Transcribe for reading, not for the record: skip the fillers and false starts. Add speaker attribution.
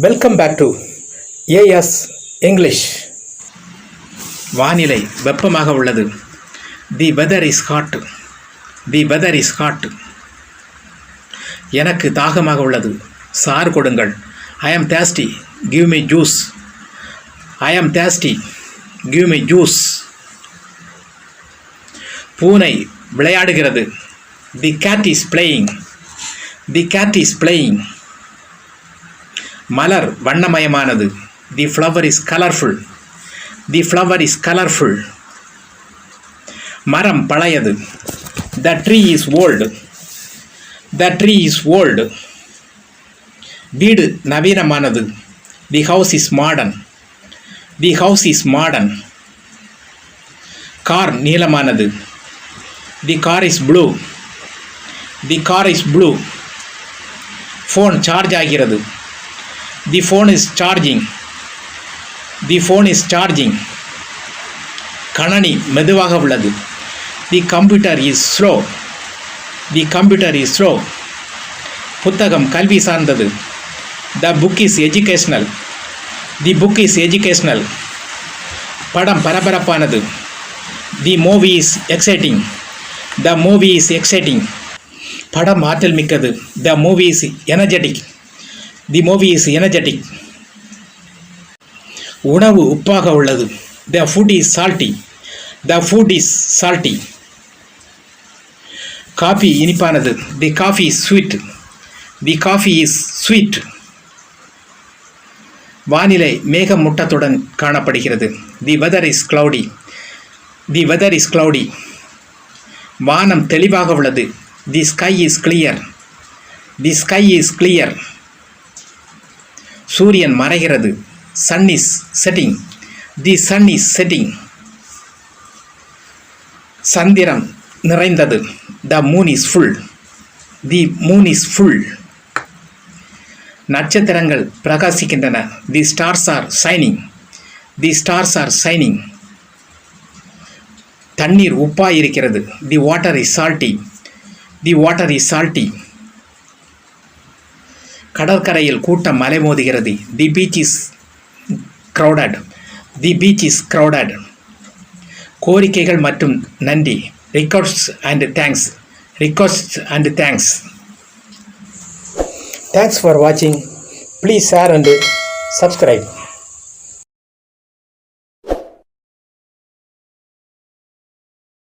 Speaker 1: Welcome back to AS English. வானிலை வெப்பமாக உள்ளது. The weather is hot. The weather is hot. எனக்கு தாகமாக உள்ளது. சாறு கொடுங்கள். I am thirsty. Give me juice. I am thirsty. Give me juice. பூனை விளையாடுகிறது. The cat is playing. The cat is playing. மலர் வண்ணமயமானது. The flower is colourful. The flower is colourful. மரம் பழையது. The tree is old. The tree is old. வீடு நவீனமானது. The house is modern. The house is modern. Car நீளமானது. The car is blue. The car is blue. Phone charge ஆகிறது. The phone is charging. The phone is charging. கணனி மெதுவாக உள்ளது. The computer is slow. The computer is slow. புத்தகம் கல்வி சார்ந்தது. The book is educational. The book is educational. படம் பரபரப்பானது. The movie is exciting. The movie is exciting. படம் ஆற்றல் மிக்கது. The movie is energetic. The movie is energetic. உணவு உப்பாக உள்ளது. த food is salty. The food is salty. Coffee இனிப்பானது. The coffee is sweet. The coffee is sweet. வானிலை மேகமூட்டத்துடன் காணப்படுகிறது. The weather is cloudy. The weather is cloudy. வானம் தெளிவாக உள்ளது. The sky is clear. The sky is clear. சூரியன் மறைகிறது. Sun is setting. The sun is setting. சந்திரன் நிறைந்தது. The moon is full. The moon is full. நட்சத்திரங்கள் பிரகாசிக்கின்றன. The stars are shining. The stars are shining. தண்ணீர் உப்பாய் இருக்கிறது. The water is salty. The water is salty. கடற்கரையில் கூட்டம் மலைமோதுகிறது. The beach is crowded. The beach is crowded. கோரிக்கைகள் மற்றும் நன்றி. Requests and thanks. Requests and thanks. Thanks for வாட்சிங். Please share and subscribe.